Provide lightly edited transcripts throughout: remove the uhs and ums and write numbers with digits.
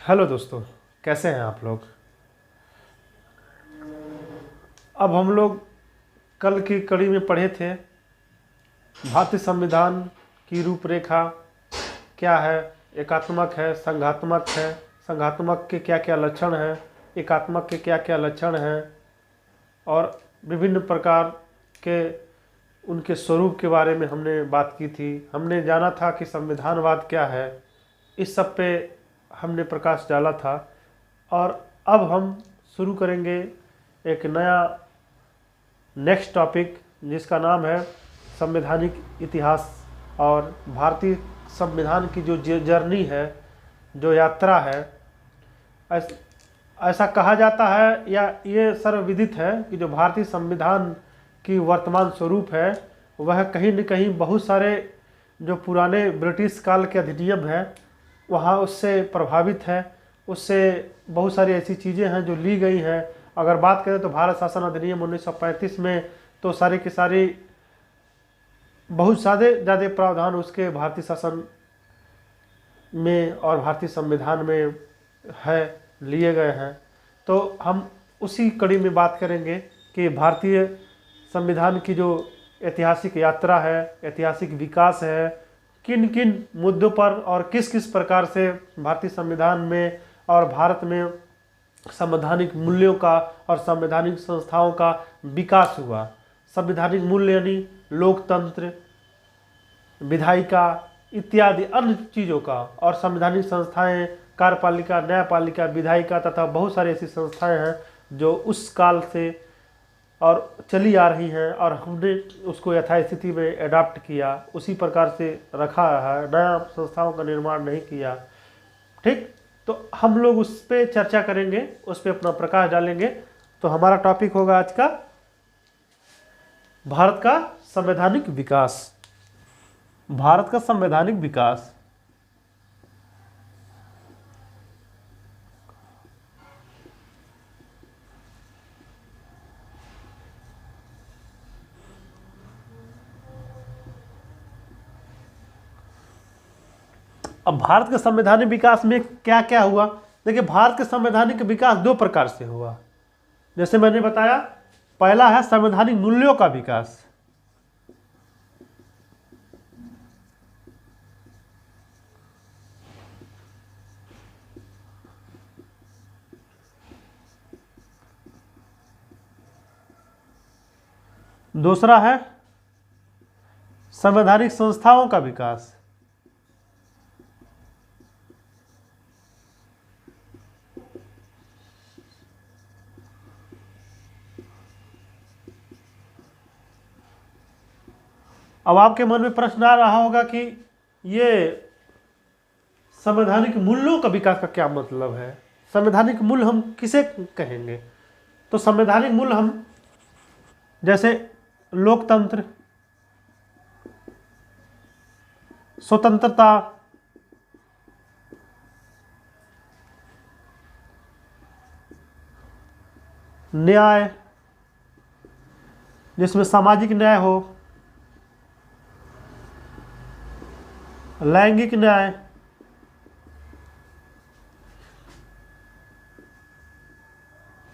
Hello दोस्तों, कैसे हैं आप लोग। अब हम लोग कल की कड़ी में पढ़े थे भारतीय संविधान की रूपरेखा क्या है, एकात्मक है, संघात्मक है, संघात्मक के क्या क्या लक्षण हैं, एकात्मक के क्या क्या लक्षण हैं और विभिन्न प्रकार के उनके स्वरूप के बारे में हमने बात की थी। हमने जाना था कि संविधानवाद क्या है, इस सब पे हमने प्रकाश डाला था। और अब हम शुरू करेंगे एक नया नेक्स्ट टॉपिक जिसका नाम है संवैधानिक इतिहास। और भारतीय संविधान की जो जर्नी है, जो यात्रा है, ऐसा कहा जाता है या ये सर्वविदित है कि जो भारतीय संविधान की वर्तमान स्वरूप है वह कहीं न कहीं बहुत सारे जो पुराने ब्रिटिश काल के अधिनियम हैं वहाँ उससे प्रभावित है। उससे बहुत सारी ऐसी चीज़ें हैं जो ली गई हैं। अगर बात करें तो भारत शासन अधिनियम 1935 में तो सारी की सारी बहुत ज़्यादा प्रावधान उसके भारतीय शासन में और भारतीय संविधान में है, लिए गए हैं। तो हम उसी कड़ी में बात करेंगे कि भारतीय संविधान की जो ऐतिहासिक यात्रा है, ऐतिहासिक विकास है, किन किन मुद्दों पर और किस किस प्रकार से भारतीय संविधान में और भारत में संवैधानिक मूल्यों का और संवैधानिक संस्थाओं का विकास हुआ। संवैधानिक मूल्य यानी लोकतंत्र, विधायिका इत्यादि अन्य चीज़ों का, और संवैधानिक संस्थाएं कार्यपालिका, न्यायपालिका, विधायिका तथा बहुत सारी ऐसी संस्थाएं हैं जो उस काल से और चली आ रही हैं और हमने उसको यथास्थिति में एडाप्ट किया, उसी प्रकार से रखा है, नया संस्थाओं का निर्माण नहीं किया। ठीक, तो हम लोग उस पर चर्चा करेंगे, उस पर अपना प्रकाश डालेंगे। तो हमारा टॉपिक होगा आज का भारत का संवैधानिक विकास। भारत का संवैधानिक विकास अब भारत के संवैधानिक विकास में क्या क्या हुआ। देखिए, भारत के संवैधानिक विकास दो प्रकार से हुआ। जैसे मैंने बताया, पहला है संवैधानिक मूल्यों का विकास। दूसरा है संवैधानिक संस्थाओं का विकास। अब आपके मन में प्रश्न आ रहा होगा कि ये संवैधानिक मूल्यों का विकास का क्या मतलब है, संवैधानिक मूल्य हम किसे कहेंगे। तो संवैधानिक मूल्य हम जैसे लोकतंत्र, स्वतंत्रता, न्याय जिसमें सामाजिक न्याय हो, लैंगिक न्याय,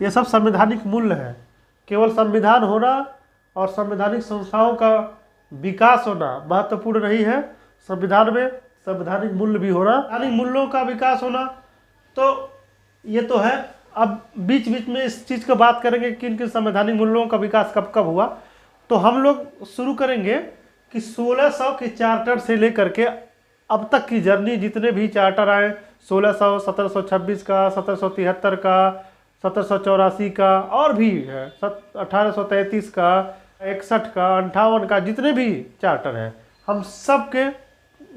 ये सब संवैधानिक मूल्य है। केवल संविधान होना और संवैधानिक संस्थाओं का विकास होना महत्वपूर्ण नहीं है, संविधान में संवैधानिक मूल्य भी होना, संवैधानिक मूल्यों का विकास होना। तो ये तो है। अब बीच बीच में इस चीज़ का बात करेंगे कि किन किन संवैधानिक मूल्यों का विकास कब कब हुआ। तो हम लोग शुरू करेंगे कि 1600 के चार्टर से लेकर के अब तक की जर्नी, जितने भी चार्टर आए, 1600, 1726 का, 1773 का, 1784 का, और भी है 1833 का, 61 का, 58 का, जितने भी चार्टर हैं हम सब के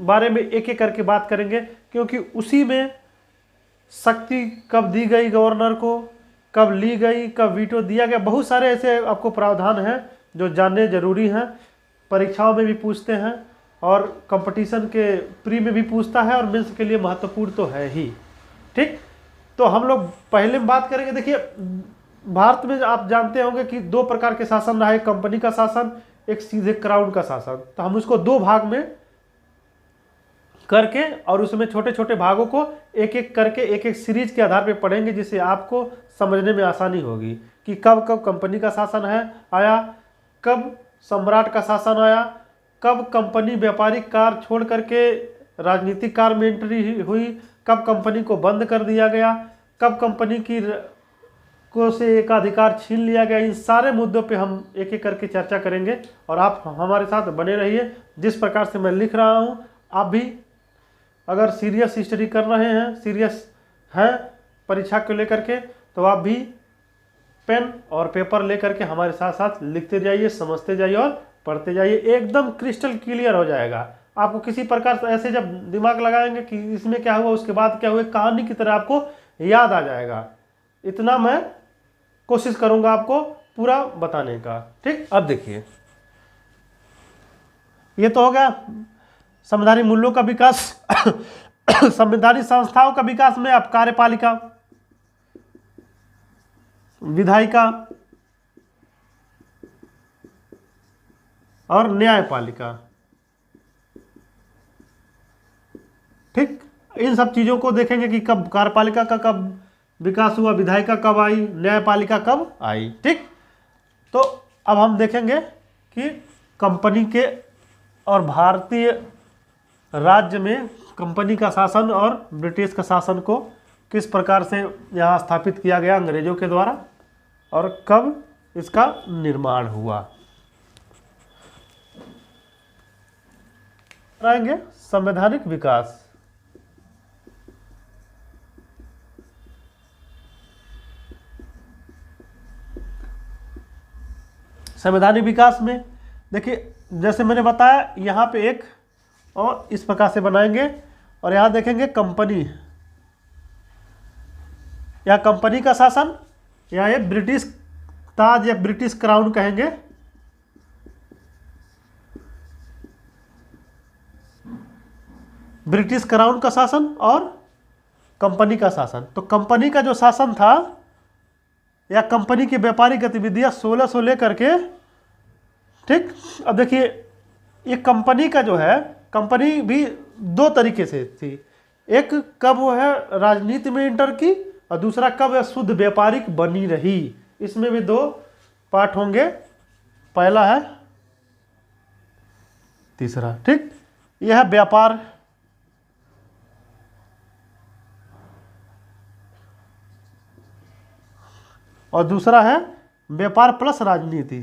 बारे में एक एक करके बात करेंगे। क्योंकि उसी में शक्ति कब दी गई गवर्नर को, कब ली गई, कब वीटो दिया गया, बहुत सारे ऐसे आपको प्रावधान हैं जो जानने जरूरी हैं। परीक्षाओं में भी पूछते हैं और कंपटीशन के प्री में भी पूछता है और मेंस के लिए महत्वपूर्ण तो है ही। ठीक, तो हम लोग पहले में बात करेंगे। देखिए, भारत में आप जानते होंगे कि दो प्रकार के शासन रहा है, कंपनी का शासन, एक सीधे क्राउन का शासन। तो हम उसको दो भाग में करके और उसमें छोटे छोटे भागों को एक एक करके एक एक सीरीज के आधार पर पढ़ेंगे, जिससे आपको समझने में आसानी होगी कि कब कब कंपनी का शासन आया, कब सम्राट का शासन आया, कब कंपनी व्यापारिक कार्य छोड़ करके राजनीतिक कार्य में एंट्री हुई, कब कंपनी को बंद कर दिया गया, कब कंपनी की को से एक अधिकार छीन लिया गया। इन सारे मुद्दों पे हम एक एक करके चर्चा करेंगे और आप हमारे साथ बने रहिए। जिस प्रकार से मैं लिख रहा हूँ, आप भी अगर सीरियस स्टडी कर रहे हैं, सीरियस हैं परीक्षा को लेकर के, तो आप भी पेन और पेपर लेकर के हमारे साथ साथ लिखते जाइए, समझते जाइए और पढ़ते जाइए। एकदम क्रिस्टल क्लियर हो जाएगा। आपको किसी प्रकार से ऐसे जब दिमाग लगाएंगे कि इसमें क्या हुआ, उसके बाद क्या हुआ, कहानी की तरह आपको याद आ जाएगा। इतना मैं कोशिश करूंगा आपको पूरा बताने का। ठीक, अब देखिए, ये तो हो गया संवैधानिक मूल्यों का विकास। संवैधानिक संस्थाओं का विकास में आप कार्यपालिका, विधायिका और न्यायपालिका, ठीक, इन सब चीजों को देखेंगे कि कब कार्यपालिका का कब विकास हुआ, विधायिका कब आई, न्यायपालिका कब आई। ठीक, तो अब हम देखेंगे कि कंपनी के और भारतीय राज्य में कंपनी का शासन और ब्रिटिश का शासन को किस प्रकार से यहाँ स्थापित किया गया अंग्रेजों के द्वारा और कब इसका निर्माण हुआ। आएंगे संवैधानिक विकास। संवैधानिक विकास में देखिए, जैसे मैंने बताया, यहाँ पे एक और इस प्रकार से बनाएंगे और यहाँ देखेंगे कंपनी, या कंपनी का शासन, या ये ब्रिटिश ताज या ब्रिटिश क्राउन कहेंगे। ब्रिटिश क्राउन का शासन और कंपनी का शासन। तो कंपनी का जो शासन था या कंपनी की व्यापारिक गतिविधियां 1600 लेकर के, ठीक। अब देखिए, ये कंपनी का जो है, कंपनी भी दो तरीके से थी। एक कब वो है राजनीति में इंटर की और दूसरा कब है शुद्ध व्यापारिक बनी रही। इसमें भी दो पार्ट होंगे, पहला है, तीसरा। ठीक, यह है व्यापार, और दूसरा है व्यापार प्लस राजनीति।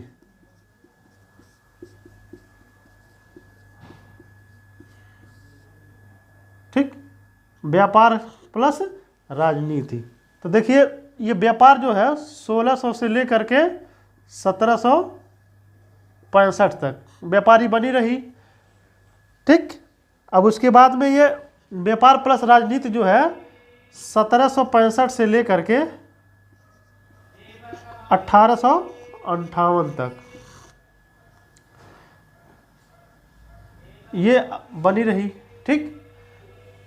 ठीक, व्यापार प्लस राजनीति। तो देखिए, ये व्यापार जो है 1600 से लेकर के 1765 तक व्यापारी बनी रही। ठीक, अब उसके बाद में ये व्यापार प्लस राजनीति जो है 1765 से लेकर के 1858 तक ये बनी रही। ठीक,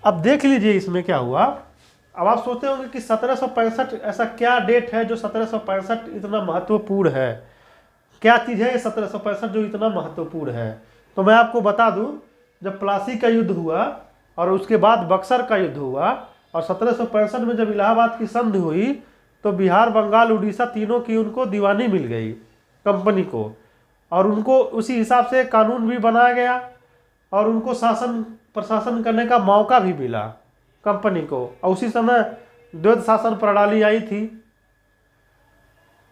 अब देख लीजिए इसमें क्या हुआ। अब आप सोचते होंगे कि 1765 ऐसा क्या डेट है जो 1765 इतना महत्वपूर्ण है, क्या चीज़ है ये 1765 जो इतना महत्वपूर्ण है। तो मैं आपको बता दूं, जब प्लासी का युद्ध हुआ और उसके बाद बक्सर का युद्ध हुआ और 1765 में जब इलाहाबाद की संधि हुई, तो बिहार, बंगाल, उड़ीसा तीनों की उनको दीवानी मिल गई कंपनी को, और उनको उसी हिसाब से कानून भी बनाया गया और उनको शासन प्रशासन करने का मौका भी मिला कंपनी को। और उसी समय द्वैध शासन प्रणाली आई थी।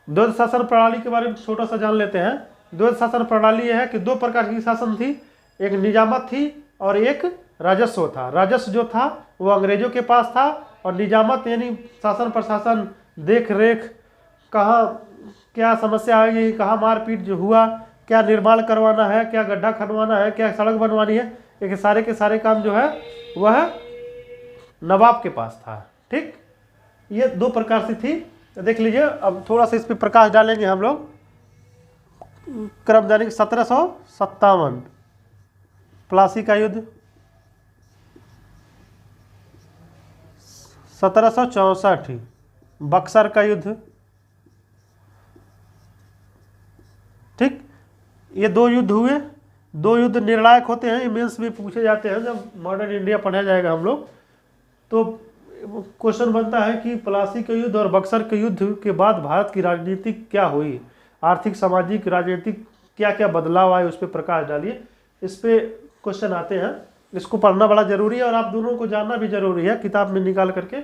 द्वैध शासन प्रणाली के बारे में छोटा सा जान लेते हैं। द्वैध शासन प्रणाली यह है कि दो प्रकार की शासन थी, एक निजामत थी और एक राजस्व था। राजस्व जो था वो अंग्रेजों के पास था और निजामत यानी शासन प्रशासन, देख रेख, कहाँ क्या समस्या आएगी, कहाँ मारपीट जो हुआ, क्या निर्माण करवाना है, क्या गड्ढा खनवाना है, क्या सड़क बनवानी है, ये सारे के सारे काम जो है वह नवाब के पास था। ठीक, ये दो प्रकार से थी। तो देख लीजिए, अब थोड़ा सा इस पर प्रकाश डालेंगे हम लोग। क्रमदैनिक 1757 प्लासी का युद्ध, 1764 बक्सर का युद्ध। ठीक, ये दो युद्ध हुए दो युद्ध निर्णायक होते हैं, मेंस में पूछे जाते हैं। जब मॉडर्न इंडिया पढ़ा जाएगा हम लोग तो क्वेश्चन बनता है कि प्लासी के युद्ध और बक्सर के युद्ध के बाद भारत की राजनीति क्या हुई, आर्थिक सामाजिक राजनीतिक क्या क्या बदलाव आए, उस पर प्रकाश डालिए। इस पे क्वेश्चन आते हैं, इसको पढ़ना बड़ा जरूरी है और आप दोनों को जानना भी जरूरी है। किताब में निकाल करके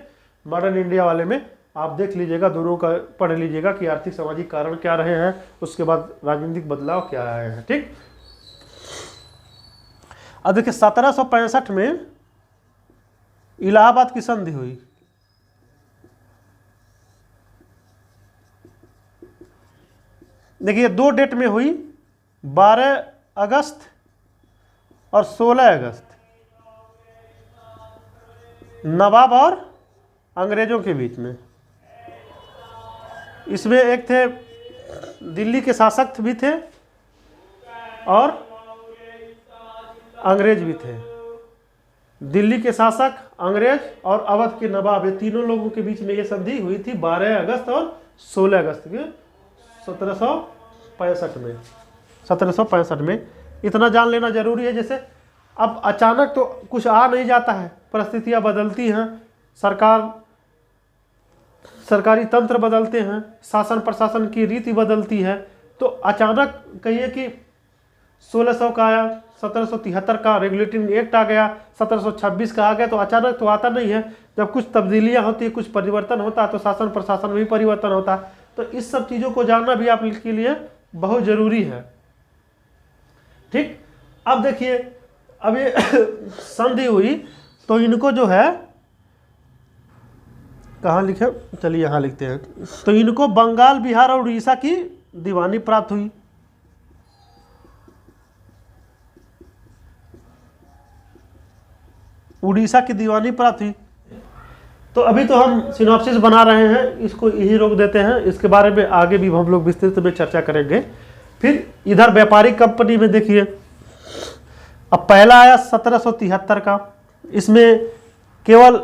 मॉडर्न इंडिया वाले में आप देख लीजिएगा, दोनों का पढ़ लीजिएगा कि आर्थिक सामाजिक कारण क्या रहे हैं, उसके बाद राजनीतिक बदलाव क्या आए हैं। ठीक, अब देखिए 1765 में इलाहाबाद की संधि हुई। देखिए 2 डेट में हुई, 12 अगस्त और 16 अगस्त, नवाब और अंग्रेजों के बीच में। इसमें एक थे दिल्ली के शासक भी थे और अंग्रेज भी थे। दिल्ली के शासक, अंग्रेज और अवध के नवाब, ये तीनों लोगों के बीच में ये संधि हुई थी 12 अगस्त और 16 अगस्त के 1765 में। इतना जान लेना जरूरी है। जैसे अब अचानक तो कुछ आ नहीं जाता है, परिस्थितियां बदलती हैं, सरकारी तंत्र बदलते हैं, शासन प्रशासन की रीति बदलती है। तो अचानक कहिए कि 1600 का आया, 1773 का रेगुलेटिंग एक्ट आ गया, 1726 का आ गया, तो अचानक तो आता नहीं है। जब कुछ तब्दीलियां होती है, कुछ परिवर्तन होता है, तो शासन प्रशासन में भी परिवर्तन होता है। तो इस सब चीज़ों को जानना भी आपके लिए बहुत ज़रूरी है। ठीक, अब देखिए, अब ये संधि हुई तो इनको जो है, कहाँ लिखे, चलिए यहाँ लिखते हैं। तो इनको बंगाल, बिहार और उड़ीसा की दीवानी प्राप्त हुई। उड़ीसा की दीवानी प्राप्त हुई। तो अभी तो हम सिनॉप्सिस बना रहे हैं, इसको यही रोक देते हैं। इसके बारे में आगे भी हम लोग विस्तृत में चर्चा करेंगे। फिर इधर व्यापारिक कंपनी में देखिए, अब पहला आया 1773 का। इसमें केवल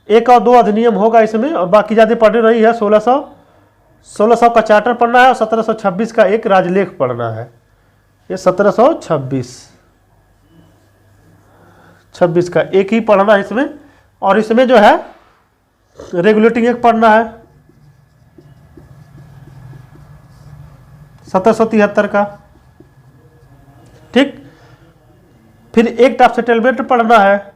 1 और 2 अधिनियम होगा इसमें, और बाकी ज़्यादा पढ़ रही है। 1600 का चार्टर पढ़ना है और 1726 का एक राजलेख पढ़ना है। ये 1726 का एक ही पढ़ना है इसमें। और इसमें जो है रेगुलेटिंग एक्ट पढ़ना है 1773 का। ठीक, फिर एक्ट ऑफ सेटलमेंट पढ़ना है।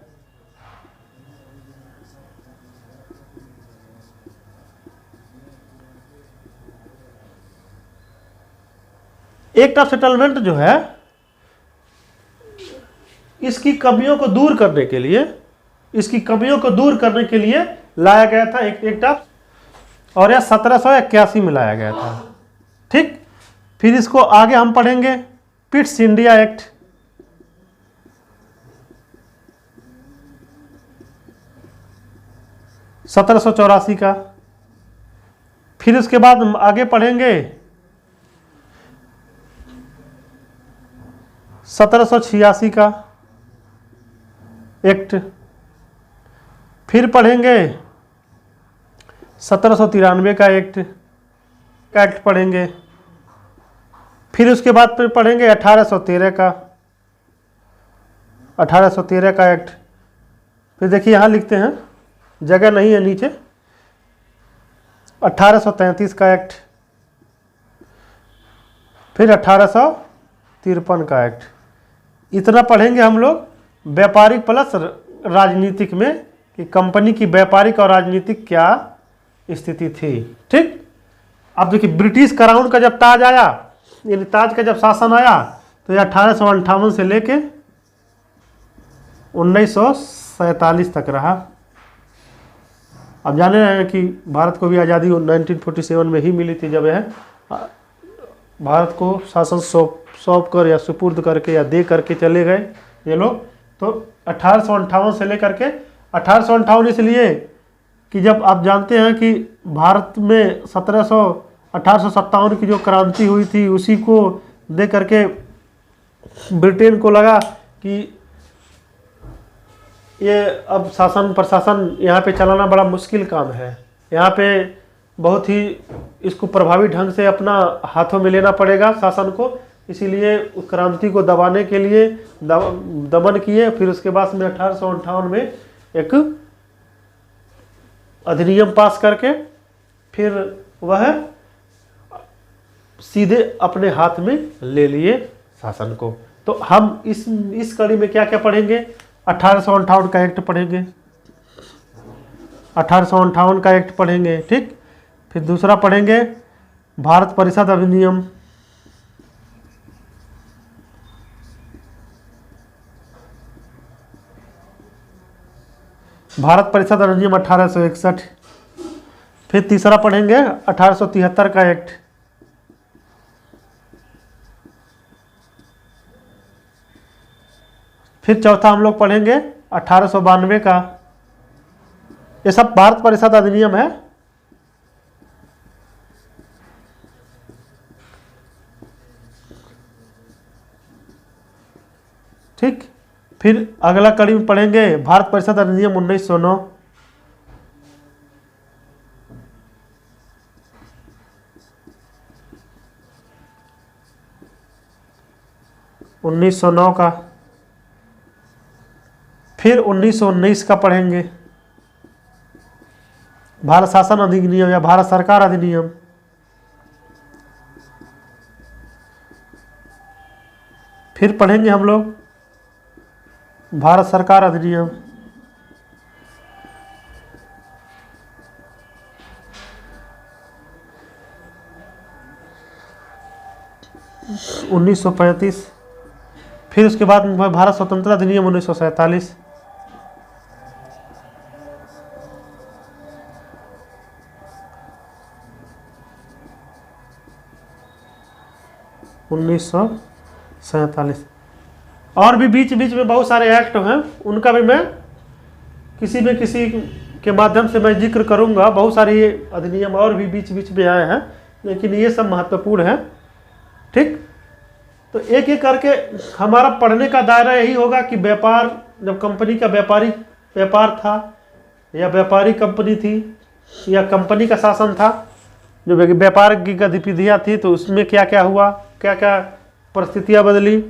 एक्ट ऑफ सेटलमेंट जो है, इसकी कमियों को दूर करने के लिए लाया गया था एक एक्ट ऑफ, और यह 1781 में लाया गया था। ठीक, फिर इसको आगे हम पढ़ेंगे पिट्स इंडिया एक्ट। (1784) का। फिर उसके बाद हम आगे पढ़ेंगे 1786 का एक्ट। फिर पढ़ेंगे 1793 का एक्ट पढ़ेंगे। फिर उसके बाद फिर पढ़ेंगे 1813 का एक्ट। फिर देखिए यहाँ लिखते हैं, जगह नहीं है नीचे, 1833 का एक्ट। फिर 1853 का एक्ट। इतना पढ़ेंगे हम लोग व्यापारिक प्लस राजनीतिक में, कि कंपनी की व्यापारिक और राजनीतिक क्या स्थिति थी। ठीक, अब देखिए ब्रिटिश क्राउन का जब ताज आया, यानी ताज का जब शासन आया, तो ये 1858 से लेके 1947 तक रहा। अब जाने रहे हैं कि भारत को भी आज़ादी 1947 में ही मिली थी, जब यह भारत को शासन सौंप कर या सुपुर्द करके या दे करके चले गए ये लोग। तो 1858 से लेकर के 1858 इसलिए कि जब आप जानते हैं कि भारत में 1857 की जो क्रांति हुई थी, उसी को दे करके ब्रिटेन को लगा कि ये अब शासन प्रशासन यहाँ पे चलाना बड़ा मुश्किल काम है, यहाँ पे बहुत ही इसको प्रभावी ढंग से अपना हाथों में लेना पड़ेगा शासन को। इसीलिए उस क्रांति को दबाने के लिए दमन किए। फिर उसके बाद में 1858 में एक अधिनियम पास करके फिर वह सीधे अपने हाथ में ले लिए शासन को। तो हम इस कड़ी में क्या क्या पढ़ेंगे? 1858 का एक्ट पढ़ेंगे, 1858 का एक्ट पढ़ेंगे, ठीक। फिर दूसरा पढ़ेंगे भारत परिषद अधिनियम, भारत परिषद अधिनियम 1861। फिर तीसरा पढ़ेंगे 1873 का एक्ट, फिर चौथा हम लोग पढ़ेंगे 1892 का। ये सब भारत परिषद अधिनियम है। ठीक। फिर अगला कड़ी में पढ़ेंगे भारत परिषद अधिनियम 1909, का। फिर 1919 का पढ़ेंगे भारत शासन अधिनियम या भारत सरकार अधिनियम। फिर पढ़ेंगे हम लोग भारत सरकार अधिनियम। – 1935। फिर उसके बाद भारत स्वतंत्रता अधिनियम 1947। और भी बीच बीच में बहुत सारे एक्ट हैं, उनका भी मैं किसी के माध्यम से मैं जिक्र करूंगा। बहुत सारे ये अधिनियम और भी बीच बीच में आए हैं, लेकिन ये सब महत्वपूर्ण है, ठीक। तो एक एक करके हमारा पढ़ने का दायरा यही होगा कि व्यापार, जब कंपनी का व्यापार था या व्यापारी कंपनी थी या कंपनी का शासन था, जो व्यापार की गतिविधियाँ थी, तो उसमें क्या क्या हुआ, क्या क्या परिस्थितियाँ बदली।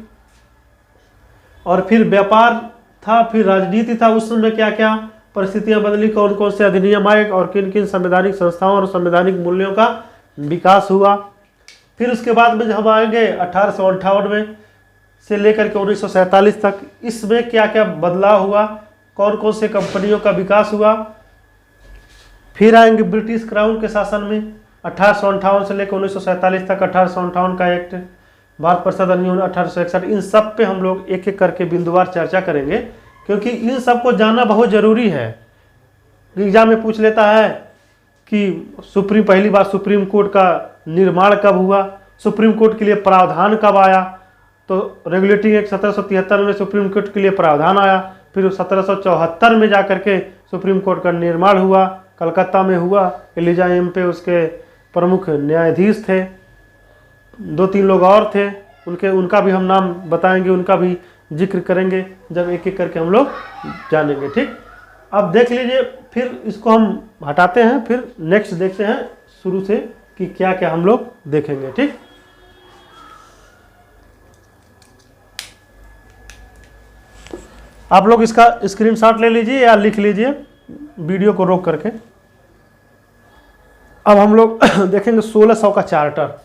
और फिर व्यापार था, फिर राजनीति था, उस समय क्या क्या परिस्थितियाँ बदली, कौन कौन से अधिनियम आए और किन किन संवैधानिक संस्थाओं और संवैधानिक मूल्यों का विकास हुआ। फिर उसके बाद में जब हम आएंगे 1858 में से लेकर के 1947 तक, इसमें क्या क्या बदलाव हुआ, कौन कौन से कंपनियों का विकास हुआ। फिर आएंगे ब्रिटिश क्राउन के शासन में 1858 से लेकर 1947 तक, 1858 का एक्ट, भारत परिषद अधिनियम 1861। इन सब पे हम लोग एक एक करके बिंदुवार चर्चा करेंगे, क्योंकि इन सब को जानना बहुत जरूरी है। एग्जाम में पूछ लेता है कि पहली बार सुप्रीम कोर्ट का निर्माण कब हुआ, सुप्रीम कोर्ट के लिए प्रावधान कब आया। तो रेगुलेटिंग एक्ट 1773 में सुप्रीम कोर्ट के लिए प्रावधान आया, फिर 1774 में जाकर के सुप्रीम कोर्ट का निर्माण हुआ, कलकत्ता में हुआ। एलिजा एम पे उसके प्रमुख न्यायाधीश थे, 2-3 लोग और थे, उनका भी हम नाम बताएंगे, उनका भी जिक्र करेंगे जब एक एक करके हम लोग जानेंगे, ठीक। अब देख लीजिए, फिर इसको हम हटाते हैं, फिर नेक्स्ट देखते हैं शुरू से कि क्या क्या हम लोग देखेंगे, ठीक। आप लोग इसका स्क्रीनशॉट ले लीजिए या लिख लीजिए वीडियो को रोक करके। अब हम लोग देखेंगे 1600 का चार्टर,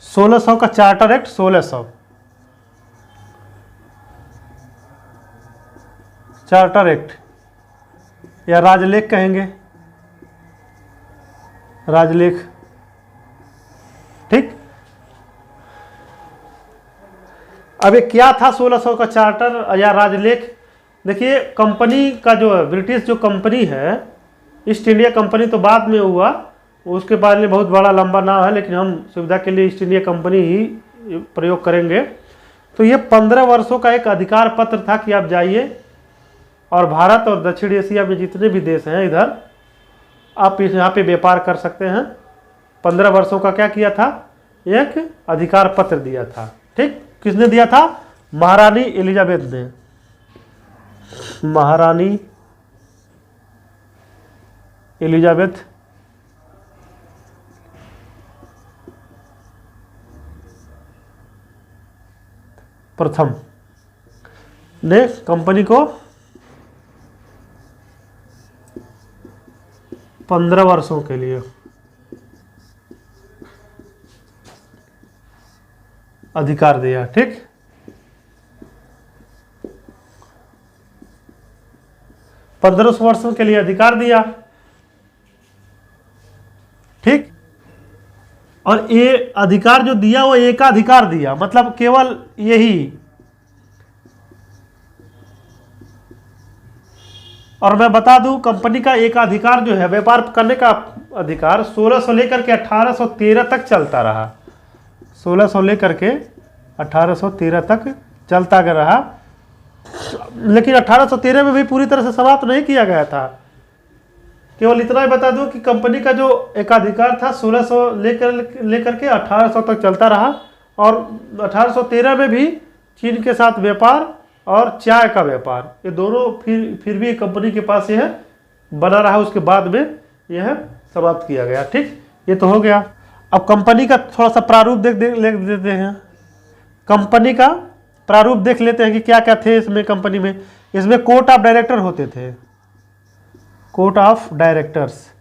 1600 का चार्टर एक्ट 1600, चार्टर एक्ट या राजलेख कहेंगे, राजलेख, ठीक। अब ये क्या था 1600 का चार्टर या राजलेख? देखिए, कंपनी का जो ब्रिटिश जो कंपनी है, ईस्ट इंडिया कंपनी तो बाद में हुआ, उसके बारे में बहुत बड़ा लंबा नाम है, लेकिन हम सुविधा के लिए ईस्ट इंडिया कंपनी ही प्रयोग करेंगे। तो ये 15 वर्षों का एक अधिकार पत्र था कि आप जाइए और भारत और दक्षिण एशिया में जितने भी देश हैं इधर, आप यहाँ पे व्यापार कर सकते हैं। 15 वर्षों का क्या किया था, एक अधिकार पत्र दिया था, ठीक। किसने दिया था? महारानी एलिजाबेथ ने, महारानी एलिजाबेथ प्रथम ने कंपनी को 15 वर्षों के लिए अधिकार दिया। ठीक, पंद्रह वर्षों के लिए अधिकार दिया। ठीक, और ये अधिकार जो दिया वो एकाधिकार दिया, मतलब केवल यही। और मैं बता दूं, कंपनी का एकाधिकार जो है, व्यापार करने का अधिकार 1600 लेकर के 1813 तक चलता रहा। 1600 लेकर के 1813 तक चलता रहा, लेकिन 1813 में भी पूरी तरह से समाप्त नहीं किया गया था। केवल इतना ही बता दूं कि कंपनी का जो एकाधिकार था 1600 लेकर के 1800 तक चलता रहा, और 1813 में भी चीन के साथ व्यापार और चाय का व्यापार, ये दोनों फिर भी कंपनी के पास यह बना रहा। उसके बाद में यह समाप्त किया गया। ठीक, ये तो हो गया। अब कंपनी का थोड़ा सा प्रारूप देख देते हैं। कंपनी का प्रारूप देख लेते हैं कि क्या क्या थे इसमें। कंपनी में इसमें कोर्ट ऑफ डायरेक्टर होते थे, कोर्ट ऑफ डायरेक्टर्स।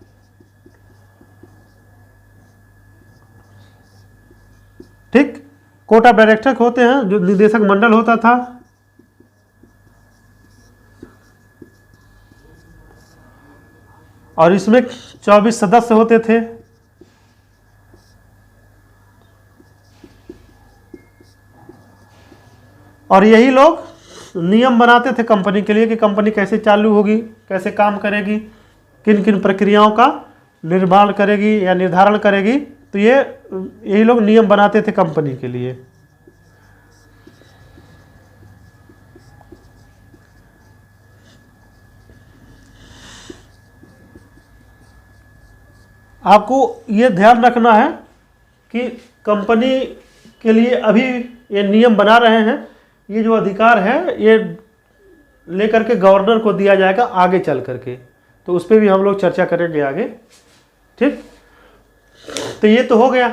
ठीक, कोर्ट ऑफ डायरेक्टर होते हैं, जो निदेशक मंडल होता था। और इसमें 24 सदस्य होते थे। और यही लोग नियम बनाते थे कंपनी के लिए कि कंपनी कैसे चालू होगी, कैसे काम करेगी, किन किन प्रक्रियाओं का निर्माण करेगी या निर्धारण करेगी। तो यही लोग नियम बनाते थे कंपनी के लिए। आपको ये ध्यान रखना है कि कंपनी के लिए अभी ये नियम बना रहे हैं, ये जो अधिकार है ये लेकर के गवर्नर को दिया जाएगा आगे चल करके। तो उस पर भी हम लोग चर्चा करेंगे आगे। ठीक, तो ये तो हो गया।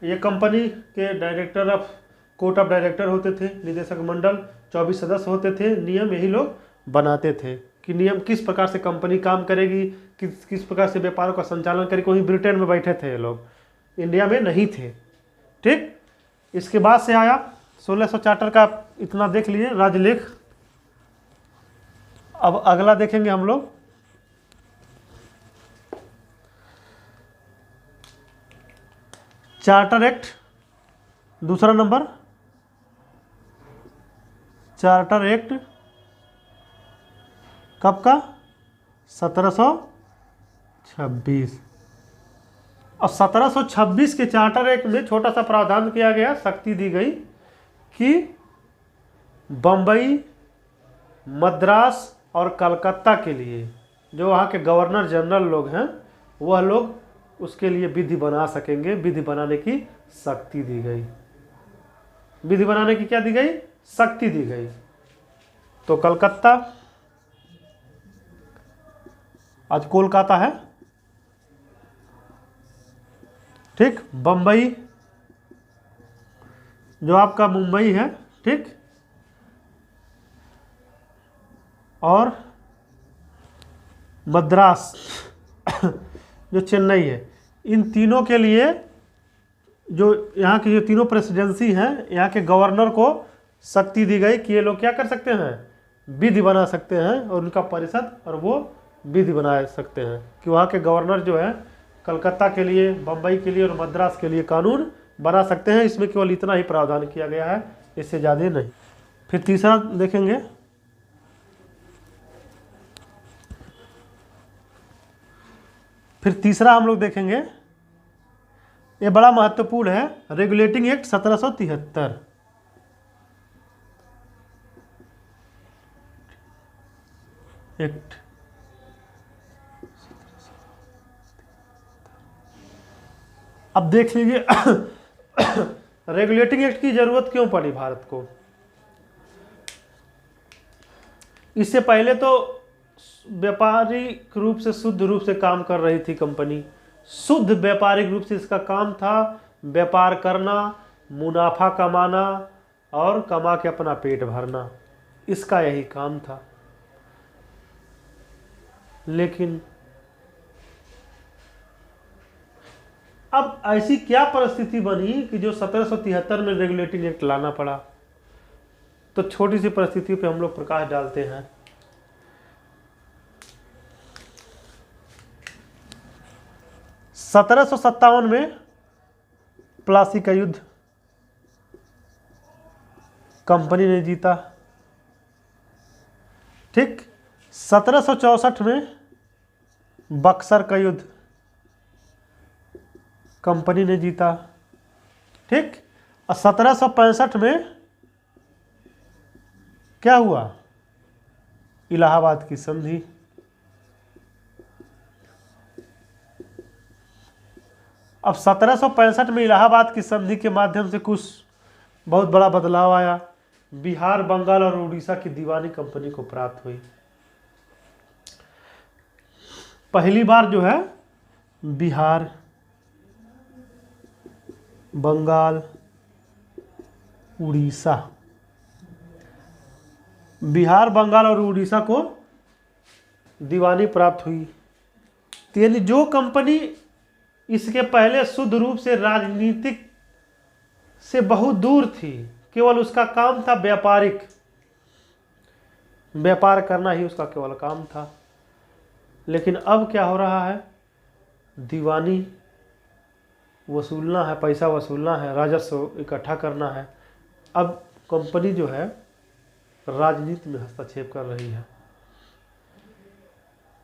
ये कंपनी के director of court of director होते थे, निदेशक मंडल 24 सदस्य होते थे। नियम यही लोग बनाते थे कि नियम किस प्रकार से कंपनी काम करेगी, किस प्रकार से व्यापारों का संचालन करेगी। वहीं ब्रिटेन में बैठे थे ये लोग, इंडिया में नहीं थे। ठीक, इसके बाद से आया 1600 चार्टर का, इतना देख लिए राजलेख। अब अगला देखेंगे हम लोग चार्टर एक्ट, दूसरा नंबर चार्टर एक्ट कब का? 1726। और 1726 के चार्टर एक्ट में छोटा सा प्रावधान किया गया, शक्ति दी गई कि बम्बई, मद्रास और कलकत्ता के लिए जो वहाँ के गवर्नर जनरल लोग हैं, वह लोग उसके लिए विधि बना सकेंगे। विधि बनाने की शक्ति दी गई। विधि बनाने की क्या दी गई? शक्ति दी गई। तो कलकत्ता, आज कोलकाता है, ठीक, बम्बई जो आपका मुंबई है, ठीक, और मद्रास जो चेन्नई है, इन तीनों के लिए जो यहाँ की जो तीनों प्रेसिडेंसी हैं, यहाँ के गवर्नर को शक्ति दी गई कि ये लोग क्या कर सकते हैं? विधि बना सकते हैं, और उनका परिषद और वो विधि बना सकते हैं कि वहाँ के गवर्नर जो है कलकत्ता के लिए, बम्बई के लिए और मद्रास के लिए कानून बना सकते हैं। इसमें केवल इतना ही प्रावधान किया गया है, इससे ज़्यादा नहीं। फिर तीसरा देखेंगे, हम लोग देखेंगे, ये बड़ा महत्वपूर्ण है, रेगुलेटिंग एक्ट 1773। एक्ट अब देख लीजिए रेगुलेटिंग एक्ट की जरूरत क्यों पड़ी भारत को? इससे पहले तो व्यापारिक रूप से, शुद्ध रूप से काम कर रही थी कंपनी। शुद्ध व्यापारिक रूप से इसका काम था व्यापार करना, मुनाफा कमाना और कमा के अपना पेट भरना, इसका यही काम था। लेकिन अब ऐसी क्या परिस्थिति बनी कि जो 1773 में रेगुलेटिंग एक्ट लाना पड़ा। तो छोटी सी परिस्थिति पे हम लोग प्रकाश डालते हैं। 1757 में प्लासी का युद्ध कंपनी ने जीता। ठीक, 1764 में बक्सर का युद्ध कंपनी ने जीता। ठीक, और 1765 में क्या हुआ, इलाहाबाद की संधि। अब 1765 में इलाहाबाद की संधि के माध्यम से कुछ बहुत बड़ा बदलाव आया। बिहार, बंगाल और उड़ीसा की दीवानी कंपनी को प्राप्त हुई। पहली बार जो है बिहार, बंगाल, उड़ीसा, बिहार, बंगाल और उड़ीसा को दीवानी प्राप्त हुई। तो यानी जो कंपनी इसके पहले शुद्ध रूप से राजनीतिक से बहुत दूर थी, केवल उसका काम था व्यापारिक, व्यापार करना ही उसका केवल काम था। लेकिन अब क्या हो रहा है, दीवानी वसूलना है, पैसा वसूलना है, राजस्व इकट्ठा करना है। अब कंपनी जो है राजनीति में हस्तक्षेप कर रही है।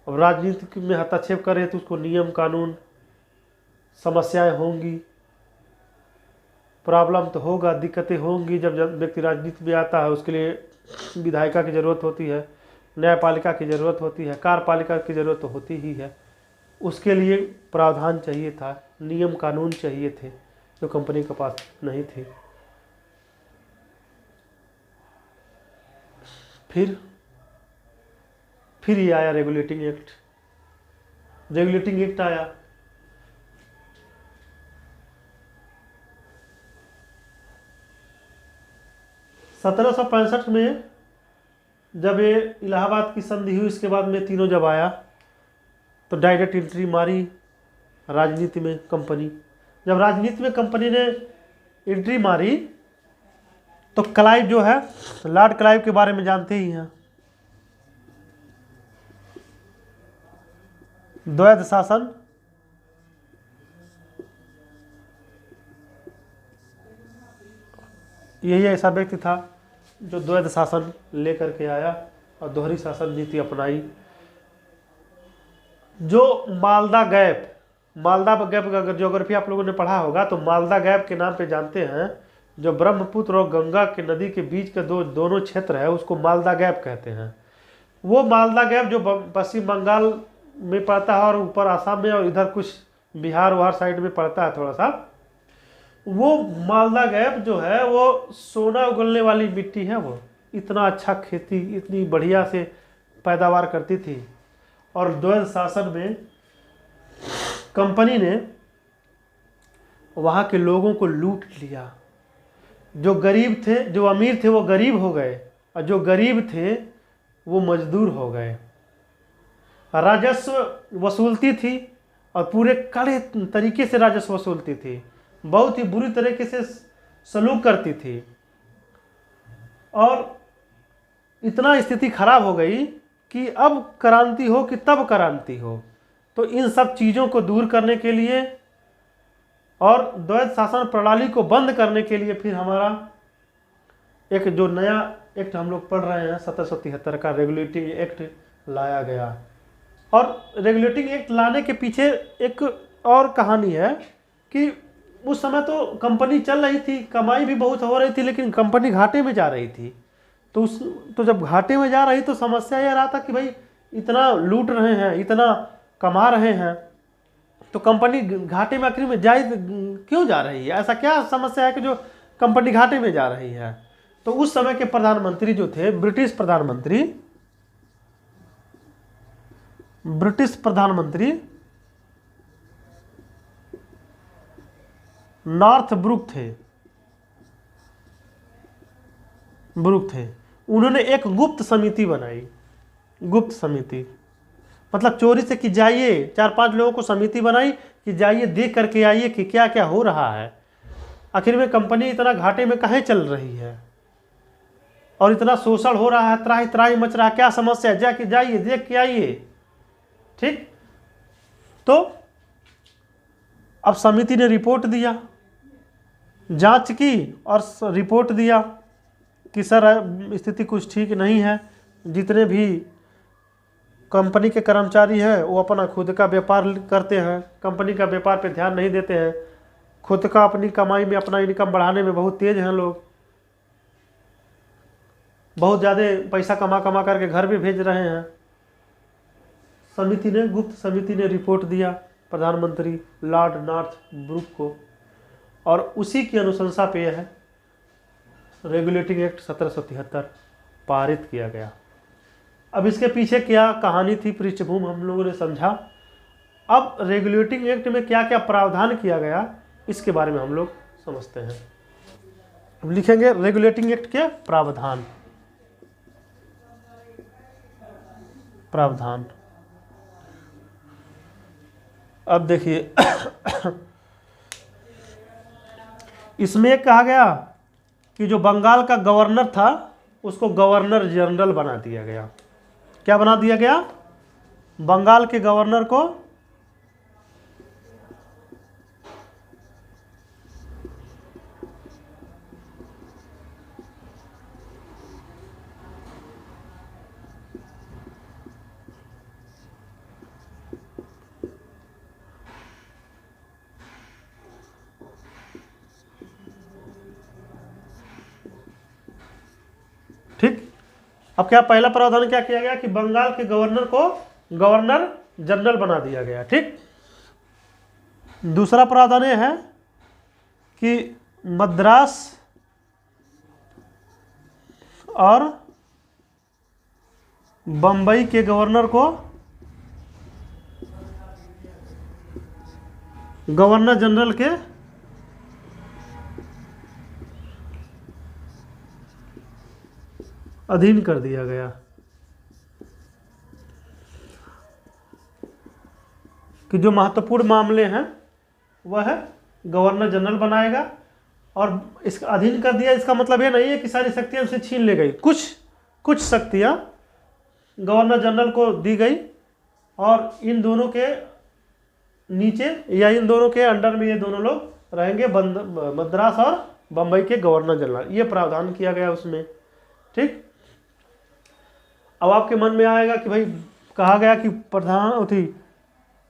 अब राजनीति में हस्तक्षेप कर रही है तो उसको नियम कानून, समस्याएं होंगी, प्रॉब्लम तो होगा, दिक्कतें होंगी। जब व्यक्ति राजनीति में आता है उसके लिए विधायिका की ज़रूरत होती है, न्यायपालिका की ज़रूरत होती है, कार्यपालिका की ज़रूरत तो होती ही है। उसके लिए प्रावधान चाहिए था, नियम कानून चाहिए थे, जो कंपनी के पास नहीं थे। फिर ये आया रेगुलेटिंग एक्ट। रेगुलेटिंग एक्ट आया, सत्रह सौ 65 में जब ये इलाहाबाद की संधि हुई, इसके बाद में तीनों जब आया तो डायरेक्ट एंट्री मारी राजनीति में कंपनी। जब राजनीति में कंपनी ने एंट्री मारी तो क्लाइव जो है, लॉर्ड क्लाइव के बारे में जानते ही हैं। द्वैध शासन, यही ऐसा व्यक्ति था जो द्वैध शासन लेकर के आया और दोहरी शासन नीति अपनाई। जो मालदा गैप का अगर ज्योग्राफी आप लोगों ने पढ़ा होगा तो मालदा गैप के नाम पे जानते हैं। जो ब्रह्मपुत्र और गंगा के नदी के बीच के दोनों क्षेत्र है उसको मालदा गैप कहते हैं। वो मालदा गैप जो पश्चिम बंगाल में पड़ता है और ऊपर आसाम में और इधर कुछ बिहार वहार साइड में पड़ता है थोड़ा सा, वो मालदा गैप जो है वो सोना उगलने वाली मिट्टी है। वो इतना अच्छा खेती, इतनी बढ़िया से पैदावार करती थी। और द्वैध शासन में कंपनी ने वहाँ के लोगों को लूट लिया। जो गरीब थे, जो अमीर थे वो गरीब हो गए और जो गरीब थे वो मजदूर हो गए। राजस्व वसूलती थी और पूरे कड़े तरीके से राजस्व वसूलती थी, बहुत ही बुरी तरीके से सलूक करती थी। और इतना स्थिति खराब हो गई कि अब क्रांति हो कि तब क्रांति हो। तो इन सब चीज़ों को दूर करने के लिए और द्वैध शासन प्रणाली को बंद करने के लिए फिर हमारा एक जो नया एक्ट हम लोग पढ़ रहे हैं 1773 का रेगुलेटिंग एक्ट लाया गया। और रेगुलेटिंग एक्ट लाने के पीछे एक और कहानी है कि उस समय तो कंपनी चल रही थी, कमाई भी बहुत हो रही थी, लेकिन कंपनी घाटे में जा रही थी। तो जब घाटे में जा रही तो समस्या यह रहा था कि भाई इतना लूट रहे हैं, इतना कमा रहे हैं, तो कंपनी घाटे में आखिर में क्यों जा रही है? ऐसा क्या समस्या है कि जो कंपनी घाटे में जा रही है? तो उस समय के प्रधानमंत्री जो थे, ब्रिटिश प्रधानमंत्री नॉर्थ ब्रुक थे। ब्रुक थे, उन्होंने एक गुप्त समिति बनाई। गुप्त समिति मतलब चोरी से कि जाइए, 4-5 लोगों को समिति बनाई कि जाइए देख करके आइए कि क्या क्या हो रहा है, आखिर में कंपनी इतना घाटे में काहे चल रही है और इतना शोषण हो रहा है, त्राही त्राही मच रहा है, क्या समस्या है, जाके जाइए देख के आइए। ठीक, तो अब समिति ने रिपोर्ट दिया, जांच की और रिपोर्ट दिया कि सर स्थिति कुछ ठीक नहीं है, जितने भी कंपनी के कर्मचारी हैं वो अपना खुद का व्यापार करते हैं, कंपनी का व्यापार पे ध्यान नहीं देते हैं, खुद का अपनी कमाई में अपना इनकम बढ़ाने में बहुत तेज हैं लोग, बहुत ज़्यादा पैसा कमा कमा करके घर भी भेज रहे हैं। समिति ने, गुप्त समिति ने रिपोर्ट दिया प्रधानमंत्री लॉर्ड नॉर्थ ब्रुक को, और उसी की अनुशंसा पे है रेगुलेटिंग एक्ट 1773 पारित किया गया। अब इसके पीछे क्या कहानी थी, पृष्ठभूमि हम लोगों ने समझा। अब रेगुलेटिंग एक्ट में क्या क्या प्रावधान किया गया इसके बारे में हम लोग समझते हैं। अब लिखेंगे रेगुलेटिंग एक्ट के प्रावधान। प्रावधान अब देखिए इसमें कहा गया कि जो बंगाल का गवर्नर था उसको गवर्नर जनरल बना दिया गया। क्या बना दिया गया? बंगाल के गवर्नर को ठीक। अब क्या पहला प्रावधान क्या किया गया कि बंगाल के गवर्नर को गवर्नर जनरल बना दिया गया। ठीक। दूसरा प्रावधान यह है कि मद्रास और बंबई के गवर्नर को गवर्नर जनरल के अधीन कर दिया गया। कि जो महत्वपूर्ण मामले हैं वह गवर्नर जनरल बनाएगा, और इसका अधीन कर दिया। इसका मतलब ये नहीं है कि सारी शक्तियां उसे छीन ले गई, कुछ शक्तियां गवर्नर जनरल को दी गई, और इन दोनों के नीचे या इन दोनों के अंडर में ये दोनों लोग रहेंगे, मद्रास और बंबई के गवर्नर जनरल। ये प्रावधान किया गया उसमें। ठीक। अब आपके मन में आएगा कि भाई कहा गया कि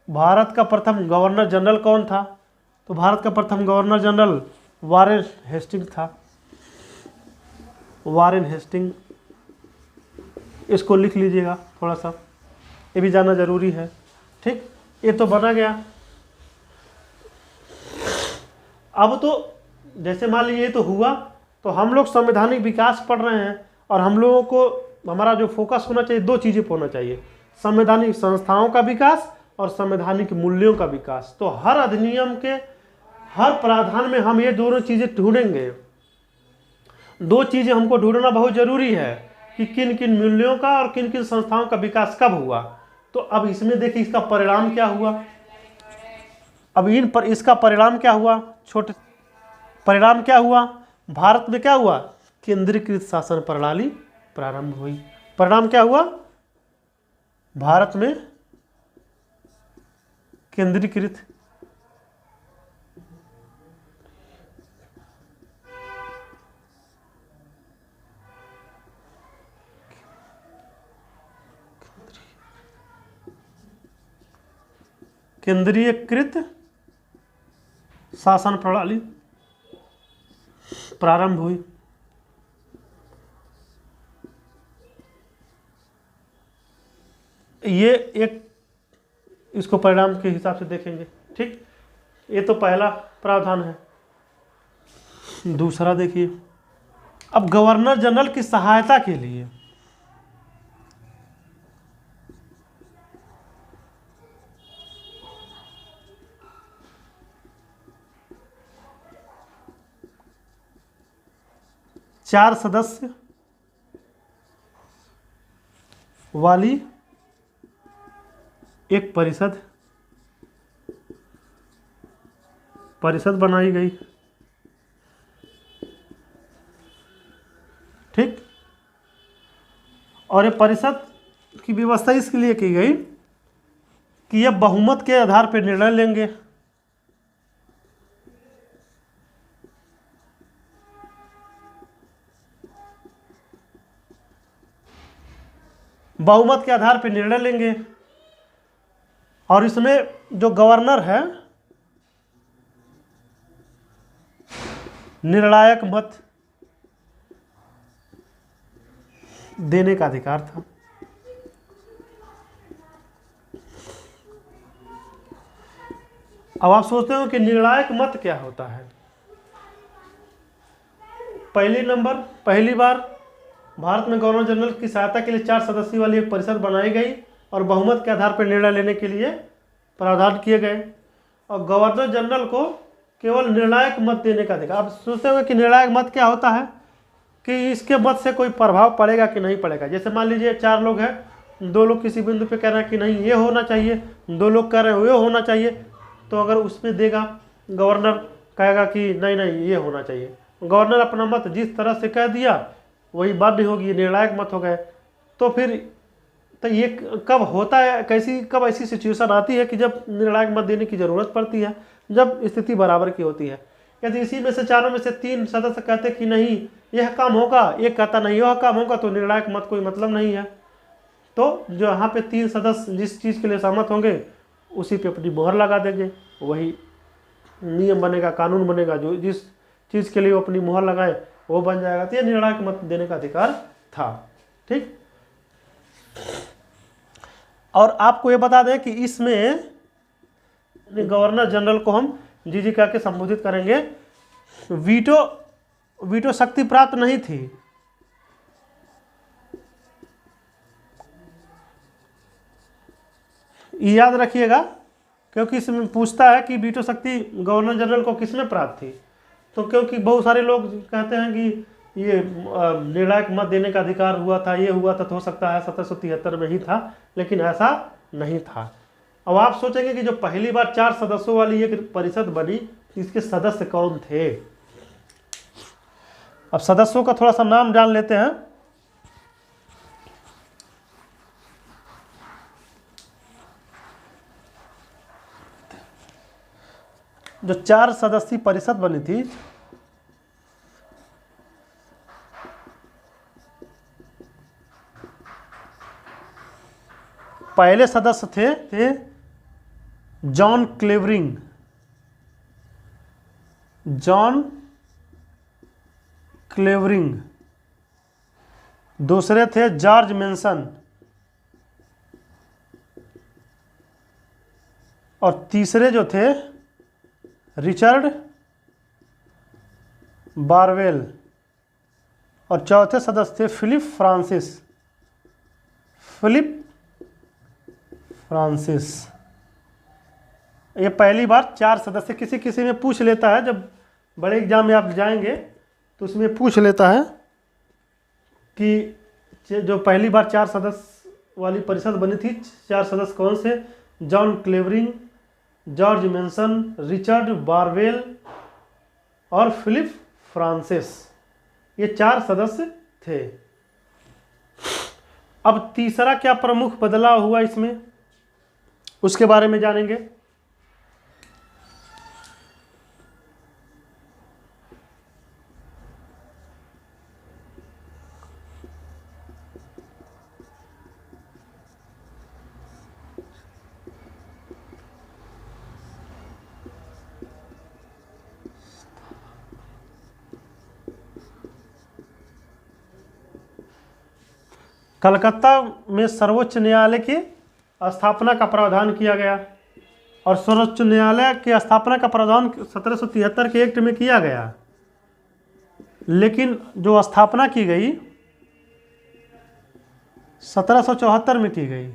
भारत का प्रथम गवर्नर जनरल कौन था? तो भारत का प्रथम गवर्नर जनरल वारेन हेस्टिंग था। वारेन हेस्टिंग, इसको लिख लीजिएगा थोड़ा सा, ये भी जानना जरूरी है। ठीक। ये तो बना गया। अब तो जैसे मान लीजिए ये तो हुआ, तो हम लोग संवैधानिक विकास पढ़ रहे हैं, और हम लोगों को हमारा जो फोकस होना चाहिए, दो चीज़ें होना चाहिए, संवैधानिक संस्थाओं का विकास और संवैधानिक मूल्यों का विकास। तो हर अधिनियम के हर प्रावधान में हम ये दोनों चीज़ें ढूंढेंगे। दो चीज़ें हमको ढूंढना बहुत जरूरी है कि किन किन मूल्यों का और किन किन संस्थाओं का विकास कब हुआ। तो अब इसमें देखिए इसका परिणाम क्या हुआ। अब इन पर इसका परिणाम क्या हुआ, छोटे परिणाम क्या हुआ? भारत में क्या हुआ? केंद्रीकृत शासन प्रणाली प्रारंभ हुई। परिणाम क्या हुआ? भारत में केंद्रीकृत केंद्रीयकृत शासन प्रणाली प्रारंभ हुई। ये एक इसको परिणाम के हिसाब से देखेंगे। ठीक। ये तो पहला प्रावधान है। दूसरा देखिए, अब गवर्नर जनरल की सहायता के लिए चार सदस्य वाली एक परिषद बनाई गई। ठीक। और ये परिषद की व्यवस्था इसके लिए की गई कि यह बहुमत के आधार पर निर्णय लेंगे। बहुमत के आधार पर निर्णय लेंगे और इसमें जो गवर्नर है निर्णायक मत देने का अधिकार था। अब आप सोचते हो कि निर्णायक मत क्या होता है। पहली बार भारत में गवर्नर जनरल की सहायता के लिए 4 सदस्यों वाली एक परिषद बनाई गई और बहुमत के आधार पर निर्णय लेने के लिए प्रावधान किए गए। और गवर्नर जनरल को केवल निर्णायक मत देने का अधिकार। आप सोचते होंगे कि निर्णायक मत क्या होता है, कि इसके मत से कोई प्रभाव पड़ेगा कि नहीं पड़ेगा। जैसे मान लीजिए 4 लोग हैं, 2 लोग किसी बिंदु पे कह रहे हैं कि नहीं ये होना चाहिए, 2 लोग कह रहे हैं ये होना चाहिए, तो अगर उसमें देगा, गवर्नर कहेगा कि नहीं नहीं ये होना चाहिए, गवर्नर अपना मत जिस तरह से कह दिया वही बाध्य होगी, निर्णायक मत हो गए। तो फिर तो ये कब होता है, कब ऐसी सिचुएशन आती है कि जब निर्णायक मत देने की ज़रूरत पड़ती है, जब स्थिति बराबर की होती है। यदि इसी में से चारों में से 3 सदस्य कहते कि नहीं यह काम होगा, एक कहता नहीं यह काम होगा, तो निर्णायक मत कोई मतलब नहीं है। तो जो यहाँ पे 3 सदस्य जिस चीज़ के लिए सहमत होंगे उसी पे अपनी मोहर लगा देंगे, वही नियम बनेगा, कानून बनेगा। जो जिस चीज़ के लिए वो अपनी मोहर लगाए वो बन जाएगा। तो ये निर्णायक मत देने का अधिकार था। ठीक। और आपको ये बता दें कि इसमें गवर्नर जनरल को हम जी कह के संबोधित करेंगे। वीटो शक्ति प्राप्त नहीं थी। याद रखिएगा, क्योंकि इसमें पूछता है कि वीटो शक्ति गवर्नर जनरल को किसमें प्राप्त थी। तो क्योंकि बहुत सारे लोग कहते हैं कि ये निर्णायक मत देने का अधिकार हुआ था, ये हुआ था, तो हो सकता है 1773 में ही था, लेकिन ऐसा नहीं था। अब आप सोचेंगे कि जो पहली बार 4 सदस्यों वाली एक परिषद बनी, इसके सदस्य कौन थे। अब सदस्यों का थोड़ा सा नाम जान लेते हैं। जो 4 सदस्यीय परिषद बनी थी, पहले सदस्य थे जॉन क्लेवरिंग। दूसरे थे जॉर्ज मेंसन और तीसरे जो थे रिचर्ड बारवेल और चौथे सदस्य थे फिलिप फ्रांसिस। ये पहली बार 4 सदस्य, किसी में पूछ लेता है, जब बड़े एग्जाम में आप जाएंगे तो उसमें पूछ लेता है कि जो पहली बार 4 सदस्य वाली परिषद बनी थी, 4 सदस्य कौन से, John Clavering, George Monson, Richard Barwell और फिलिप फ्रांसिस। ये 4 सदस्य थे। अब तीसरा क्या प्रमुख बदलाव हुआ इसमें, उसके बारे में जानेंगे। कलकत्ता में सर्वोच्च न्यायालय की स्थापना का प्रावधान किया गया और सर्वोच्च न्यायालय की स्थापना का प्रावधान 1773 के एक्ट में किया गया, लेकिन जो स्थापना की गई 1774 में की गई।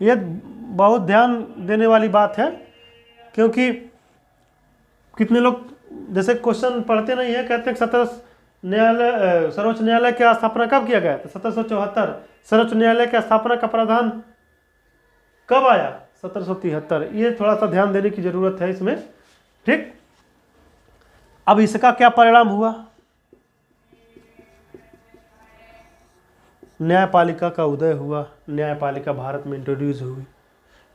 ये बहुत ध्यान देने वाली बात है, क्योंकि कितने लोग जैसे क्वेश्चन पढ़ते नहीं है, कहते हैं न्यायालय सर्वोच्च न्यायालय की स्थापना कब किया गया? तो 1774। सर्वोच्च न्यायालय की स्थापना का प्रावधान कब आया? 1773। ये थोड़ा सा ध्यान देने की जरूरत है इसमें, ठीक। अब इसका क्या परिणाम हुआ? न्यायपालिका का उदय हुआ। न्यायपालिका भारत में इंट्रोड्यूस हुई।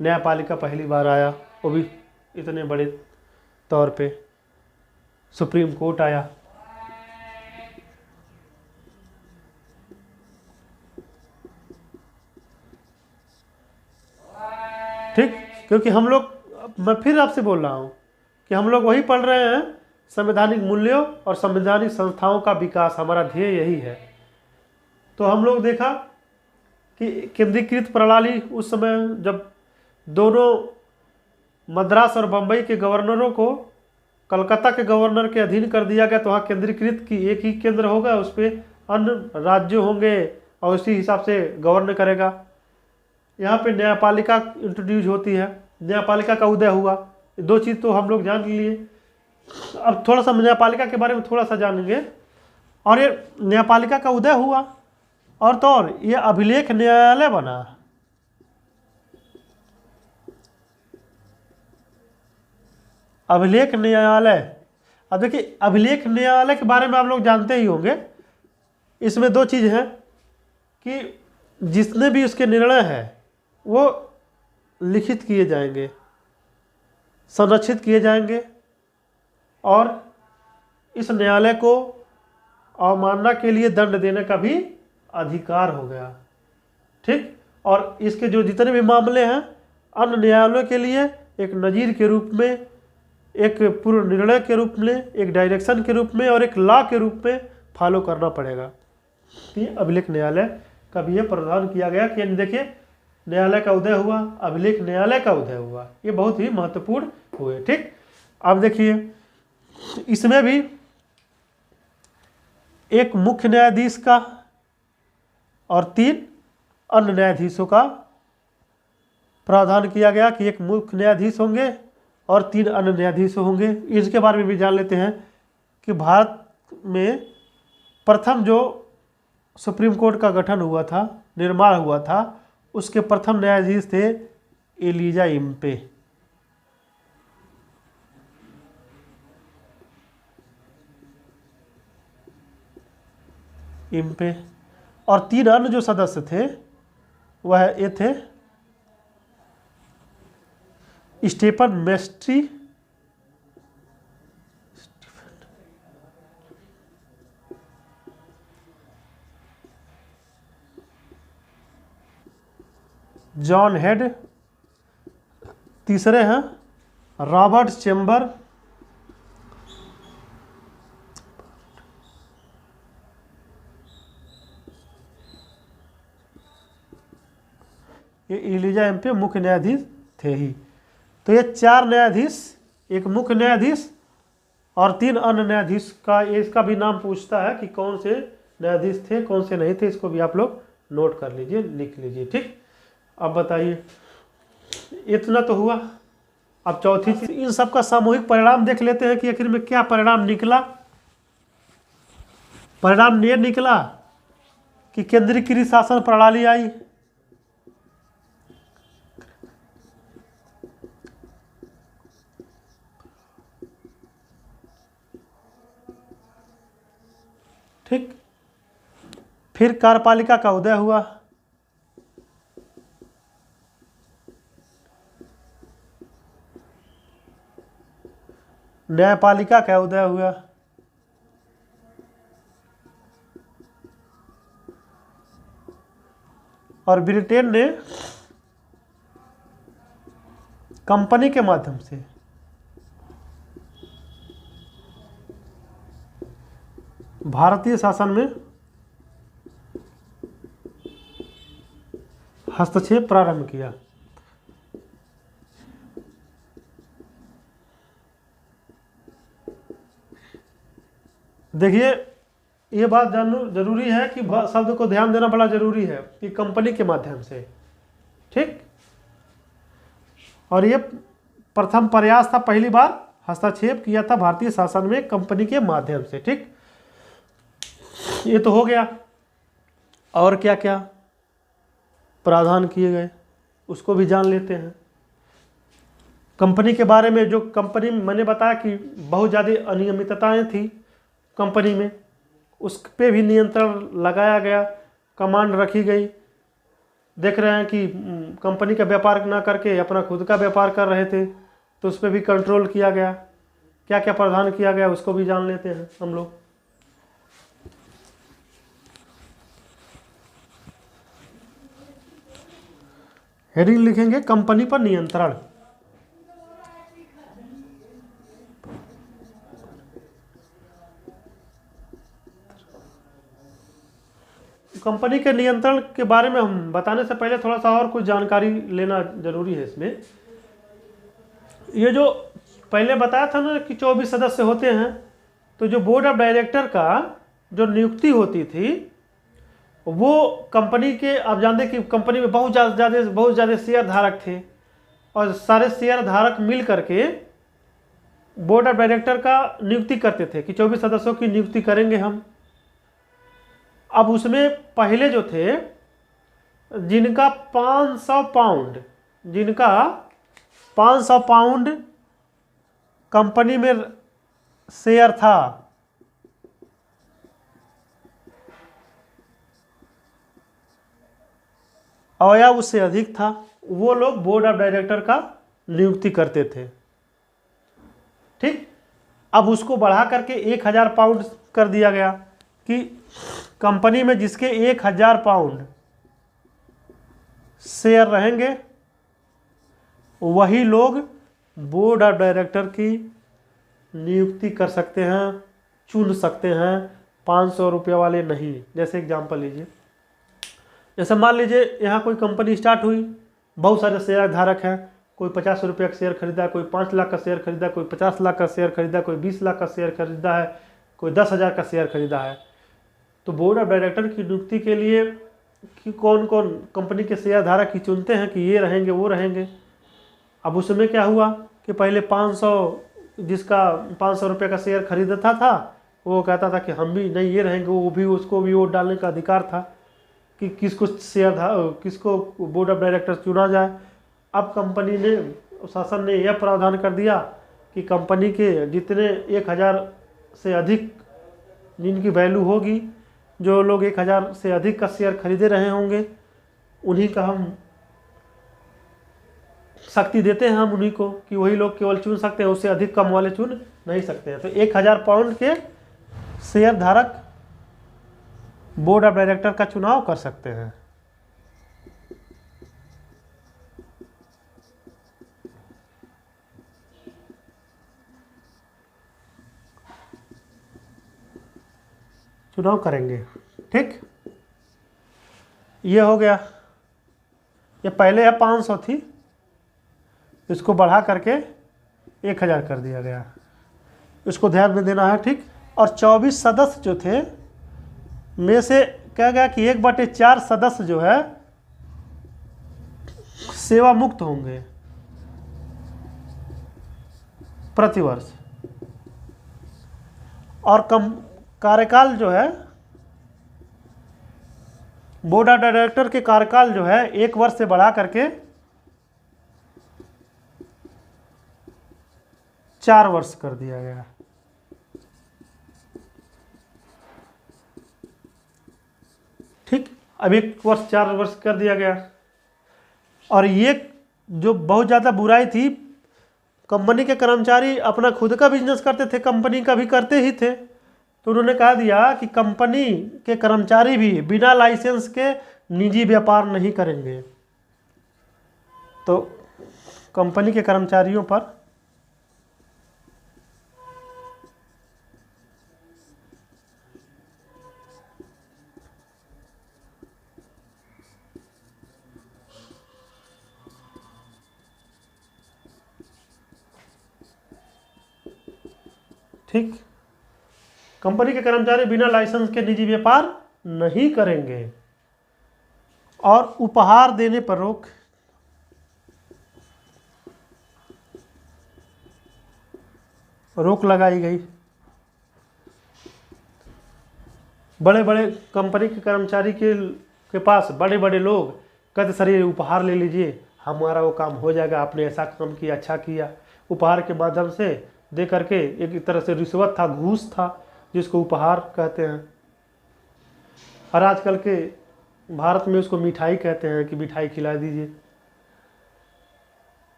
न्यायपालिका पहली बार आया, वो भी इतने बड़े तौर पे। सुप्रीम कोर्ट आया। ठीक, क्योंकि हम लोग, मैं फिर आपसे बोल रहा हूँ कि हम लोग वही पढ़ रहे हैं, संवैधानिक मूल्यों और संवैधानिक संस्थाओं का विकास, हमारा ध्येय यही है। तो हम लोग देखा कि केंद्रीकृत प्रणाली उस समय जब दोनों मद्रास और बम्बई के गवर्नरों को कलकत्ता के गवर्नर के अधीन कर दिया गया, तो वहाँ केंद्रीकृत की एक ही केंद्र होगा, उस पर अन्य राज्य होंगे और उसी हिसाब से गवर्न करेगा। यहाँ पे न्यायपालिका इंट्रोड्यूस होती है, न्यायपालिका का उदय हुआ। दो चीज़ तो हम लोग जान लिए। अब थोड़ा सा न्यायपालिका के बारे में थोड़ा सा जानेंगे। और ये न्यायपालिका का उदय हुआ और तो और ये अभिलेख न्यायालय बना। अभिलेख न्यायालय। अब देखिए, अभिलेख न्यायालय के बारे में आप लोग जानते ही होंगे। इसमें दो चीज़ हैं कि जितने भी उसके निर्णय हैं वो लिखित किए जाएंगे, संरक्षित किए जाएंगे, और इस न्यायालय को अवमानना के लिए दंड देने का भी अधिकार हो गया, ठीक। और इसके जो जितने भी मामले हैं अन्य न्यायालयों के लिए एक नज़ीर के रूप में, एक पूर्व निर्णय के रूप में, एक डायरेक्शन के रूप में और एक लॉ के रूप में फॉलो करना पड़ेगा। ये अभिलेख न्यायालय का भी ये प्रावधान किया गया कि देखिए, न्यायालय का उदय हुआ, अभिलेख न्यायालय का उदय हुआ, ये बहुत ही महत्वपूर्ण हुए, ठीक। अब देखिए, इसमें भी एक मुख्य न्यायाधीश का और 3 अन्य न्यायाधीशों का प्रावधान किया गया कि एक मुख्य न्यायाधीश होंगे और 3 अन्य न्यायाधीश होंगे। इसके बारे में भी जान लेते हैं कि भारत में प्रथम जो सुप्रीम कोर्ट का गठन हुआ था, निर्माण हुआ था, उसके प्रथम न्यायाधीश थे एलिजा इम्पे। इम्पे। और 3 अन्य जो सदस्य थे वह ये थे स्टीफन मेस्ट्री, जॉन हेड, तीसरे हैं रॉबर्ट चेम्बर, ये एलिजा एम्पे मुख्य न्यायाधीश थे ही। तो ये 4 न्यायाधीश, एक मुख्य न्यायाधीश और 3 अन्य न्यायाधीश का, इसका भी नाम पूछता है कि कौन से न्यायाधीश थे, कौन से नहीं थे। इसको भी आप लोग नोट कर लीजिए, लिख लीजिए, ठीक। अब बताइए, इतना तो हुआ। अब चौथी चीज, इन सब का सामूहिक परिणाम देख लेते हैं कि आखिर में क्या परिणाम निकला। परिणाम ये निकला कि केंद्रीकृत शासन प्रणाली आई, ठीक। फिर कार्यपालिका का उदय हुआ, न्यायपालिका का उदय हुआ, और ब्रिटेन ने कंपनी के माध्यम से भारतीय शासन में हस्तक्षेप प्रारंभ किया। देखिए, ये बात जानना जरूरी है कि शब्द को ध्यान देना बड़ा जरूरी है कि कंपनी के माध्यम से, ठीक। और ये प्रथम प्रयास था, पहली बार हस्तक्षेप किया था भारतीय शासन में कंपनी के माध्यम से, ठीक। ये तो हो गया। और क्या क्या प्रावधान किए गए उसको भी जान लेते हैं। कंपनी के बारे में, जो कंपनी में मैंने बताया कि बहुत ज़्यादा अनियमितताएं थी कंपनी में, उस पे भी नियंत्रण लगाया गया, कमांड रखी गई। देख रहे हैं कि कंपनी का व्यापार ना करके अपना खुद का व्यापार कर रहे थे, तो उस पर भी कंट्रोल किया गया। क्या क्या प्रावधान किया गया उसको भी जान लेते हैं हम लोग। हेडिंग लिखेंगे कंपनी पर नियंत्रण। कंपनी के नियंत्रण के बारे में हम बताने से पहले थोड़ा सा और कुछ जानकारी लेना जरूरी है इसमें। ये जो पहले बताया था ना कि 24 सदस्य होते हैं, तो जो बोर्ड ऑफ डायरेक्टर का जो नियुक्ति होती थी वो कंपनी के, आप जानते कि कंपनी में बहुत ज़्यादा शेयर धारक थे, और सारे शेयर धारक मिल करके बोर्ड ऑफ डायरेक्टर का नियुक्ति करते थे कि 24 सदस्यों की नियुक्ति करेंगे हम। अब उसमें पहले जो थे जिनका 500 पाउंड कंपनी में शेयर था, और या उससे अधिक था, वो लोग बोर्ड ऑफ डायरेक्टर का नियुक्ति करते थे। ठीक। अब उसको बढ़ा करके 1000 पाउंड कर दिया गया कि कंपनी में जिसके 1000 पाउंड शेयर रहेंगे वही लोग बोर्ड ऑफ डायरेक्टर की नियुक्ति कर सकते हैं, चुन सकते हैं, 500 रुपये वाले नहीं। जैसे एग्जांपल लीजिए, जैसे मान लीजिए यहाँ कोई कंपनी स्टार्ट हुई, बहुत सारे शेयर धारक हैं, कोई 50 रुपये का शेयर खरीदा, कोई 5 लाख का शेयर खरीदा, कोई 50 लाख का शेयर खरीदा, कोई 20 लाख का शेयर खरीदा है, कोई 10,000 का शेयर खरीदा है। तो बोर्ड ऑफ डायरेक्टर की नियुक्ति के लिए कि कौन कौन कंपनी के शेयर धारक की चुनते हैं कि ये रहेंगे वो रहेंगे। अब उसमें क्या हुआ कि पहले 500, जिसका 500 रुपये का शेयर खरीदता था वो कहता था कि हम भी नहीं ये रहेंगे, वो भी, उसको भी वोट डालने का अधिकार था कि किसको किसको बोर्ड ऑफ डायरेक्टर चुना जाए। अब कंपनी ने, शासन ने यह प्रावधान कर दिया कि कंपनी के जितने 1000 से अधिक जिनकी वैल्यू होगी, जो लोग 1000 से अधिक का शेयर खरीदे रहे होंगे, उन्हीं का हम शक्ति देते हैं, हम उन्हीं को कि वही लोग केवल चुन सकते हैं, उससे अधिक कम वाले चुन नहीं सकते हैं। तो 1000 पाउंड के शेयर धारक बोर्ड ऑफ डायरेक्टर का चुनाव कर सकते हैं। चुनाव करेंगे। ठीक, ये हो गया। ये पहले है 500 थी, इसको बढ़ा करके 1000 कर दिया गया, इसको ध्यान में देना है। ठीक। और 24 सदस्य जो थे में से कहा गया कि 1/4 सदस्य जो है सेवा मुक्त होंगे प्रतिवर्ष, और कार्यकाल जो है, बोर्ड ऑफ डायरेक्टर के कार्यकाल जो है 1 वर्ष से बढ़ा करके 4 वर्ष कर दिया गया। ठीक। अब 1 वर्ष 4 वर्ष कर दिया गया। और ये जो बहुत ज़्यादा बुराई थी, कंपनी के कर्मचारी अपना खुद का बिजनेस करते थे, कंपनी का भी करते ही थे, तो उन्होंने कहा दिया कि कंपनी के कर्मचारी भी बिना लाइसेंस के निजी व्यापार नहीं करेंगे। तो कंपनी के कर्मचारियों पर ठीक, कंपनी के कर्मचारी बिना लाइसेंस के निजी व्यापार नहीं करेंगे। और उपहार देने पर रोक लगाई गई। बड़े बड़े कंपनी के कर्मचारी के पास बड़े बड़े लोग कहते सर ये उपहार ले लीजिए, हमारा वो काम हो जाएगा, आपने ऐसा काम किया, अच्छा किया। उपहार के माध्यम से दे करके, एक तरह से रिश्वत था, घूस था, जिसको उपहार कहते हैं। और आजकल के भारत में उसको मिठाई कहते हैं कि मिठाई खिला दीजिए,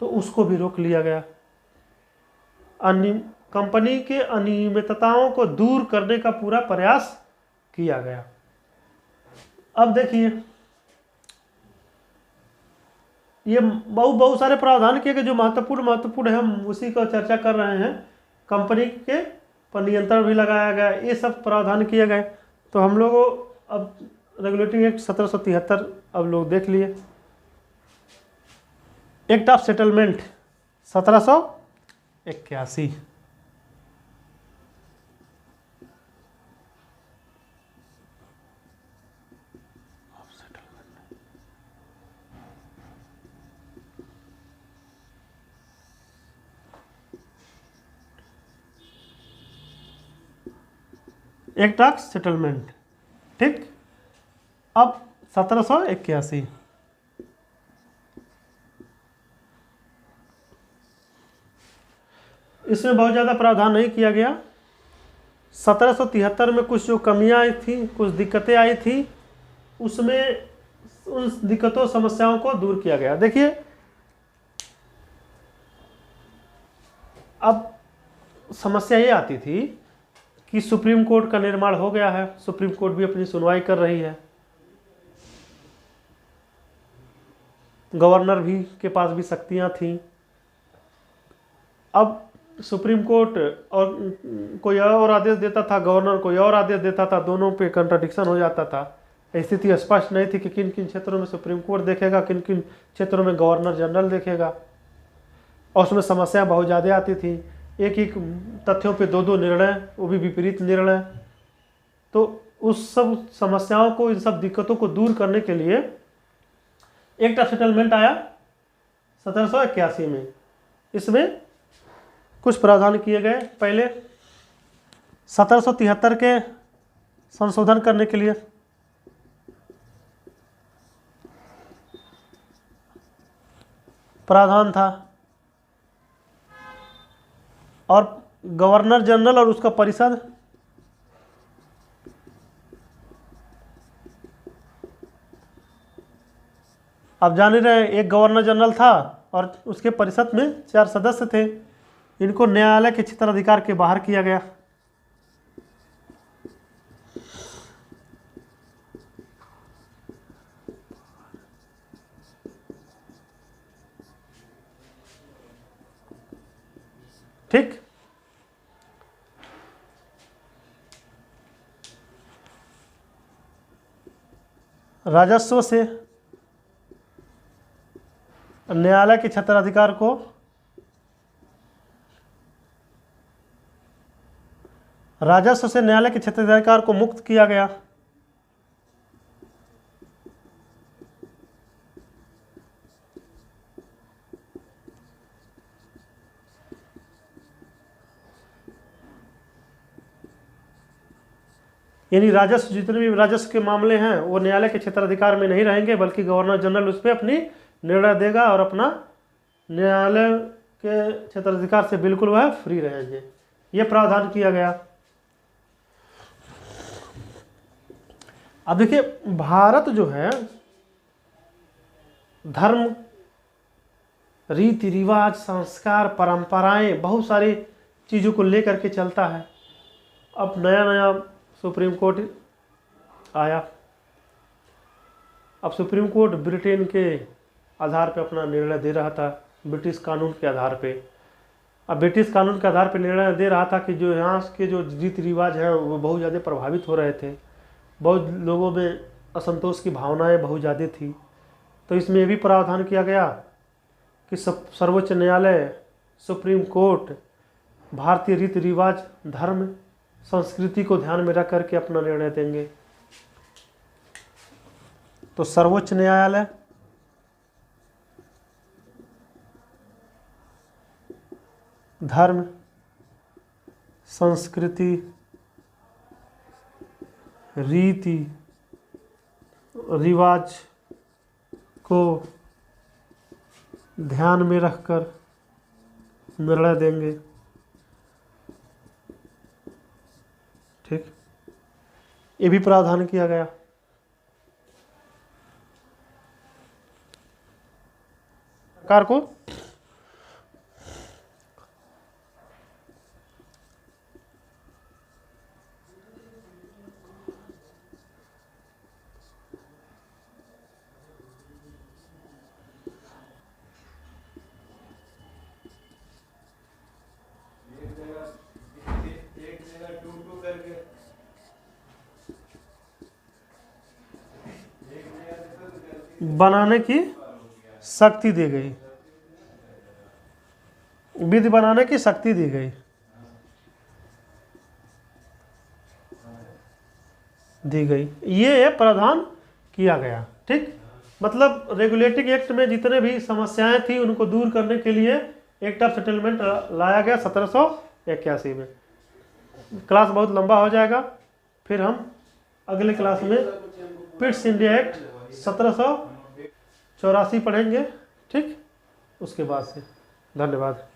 तो उसको भी रोक लिया गया। कंपनी के अनियमितताओं को दूर करने का पूरा प्रयास किया गया। अब देखिए, ये बहुत सारे प्रावधान किए गए जो महत्वपूर्ण है, हम उसी को चर्चा कर रहे हैं। कंपनी के पर नियंत्रण भी लगाया गया, ये सब प्रावधान किए गए। तो हम लोग अब रेगुलेटरी एक्ट 1773 अब लोग देख लिए। Act of settlement 1781। Act of settlement, ठीक। अब 1781 इसमें बहुत ज़्यादा प्रावधान नहीं किया गया। 1773 में कुछ जो कमियां आई थी, कुछ दिक्कतें आई थी, उसमें उन दिक्कतों समस्याओं को दूर किया गया। देखिए, अब समस्या ये आती थी कि सुप्रीम कोर्ट का निर्माण हो गया है, सुप्रीम कोर्ट भी अपनी सुनवाई कर रही है, गवर्नर भी के पास भी शक्तियां थीं। अब सुप्रीम कोर्ट और कोई और आदेश देता था, गवर्नर कोई और आदेश देता था, दोनों पे कंट्राडिक्शन हो जाता था। स्थिति स्पष्ट नहीं थी कि किन किन क्षेत्रों में सुप्रीम कोर्ट देखेगा, किन किन क्षेत्रों में गवर्नर जनरल देखेगा, और उसमें समस्या बहुत ज़्यादा आती थी। एक एक तथ्यों पे दो निर्णय, वो भी विपरीत निर्णय। तो उस सब समस्याओं को, इन सब दिक्कतों को दूर करने के लिए एक्ट ऑफ सेटलमेंट आया 1781 में। इसमें कुछ प्रावधान किए गए। पहले 1773 के संशोधन करने के लिए प्रावधान था, और गवर्नर जनरल और उसका परिषद आप जान ही रहे, एक गवर्नर जनरल था और उसके परिषद में 4 सदस्य थे। इनको न्यायालय के क्षेत्राधिकार के बाहर किया गया। ठीक। राजस्व से न्यायालय के क्षेत्राधिकार को राजस्व से न्यायालय के क्षेत्राधिकार को मुक्त किया गया। यानी राजस्व, जितने भी राजस्व के मामले हैं वो न्यायालय के क्षेत्राधिकार में नहीं रहेंगे, बल्कि गवर्नर जनरल उस पर अपनी निर्णय देगा और अपना न्यायालय के क्षेत्राधिकार से बिल्कुल वह फ्री रहेंगे। ये प्रावधान किया गया। अब देखिए, भारत जो है धर्म, रीति रिवाज, संस्कार, परंपराएं, बहुत सारी चीज़ों को लेकर के चलता है। अब नया नया सुप्रीम कोर्ट आया। अब सुप्रीम कोर्ट ब्रिटेन के आधार पर अपना निर्णय दे रहा था, ब्रिटिश कानून के आधार पे। अब ब्रिटिश कानून के आधार पर निर्णय दे रहा था कि जो यहाँ के जो रीति रिवाज हैं वो बहुत ज़्यादा प्रभावित हो रहे थे, बहुत लोगों में असंतोष की भावनाएं बहुत ज़्यादा थी। तो इसमें ये भी प्रावधान किया गया कि सर्वोच्च न्यायालय, सुप्रीम कोर्ट भारतीय रीति रिवाज, धर्म, संस्कृति को ध्यान में रख करके अपना निर्णय देंगे। तो सर्वोच्च न्यायालय, धर्म, संस्कृति, रीति रिवाज को ध्यान में रखकर निर्णय देंगे। ठीक, ये भी प्रावधान किया गया। सरकार को बनाने की शक्ति दी गई, विधि बनाने की शक्ति दी गई, ये प्रावधान किया गया। ठीक, मतलब रेगुलेटिंग एक्ट में जितने भी समस्याएं थी उनको दूर करने के लिए एक्ट ऑफ सेटलमेंट लाया गया 1781 में। क्लास बहुत लंबा हो जाएगा, फिर हम अगले क्लास में पिट्स इंडिया एक्ट 1784 पढ़ेंगे। ठीक, उसके बाद से धन्यवाद।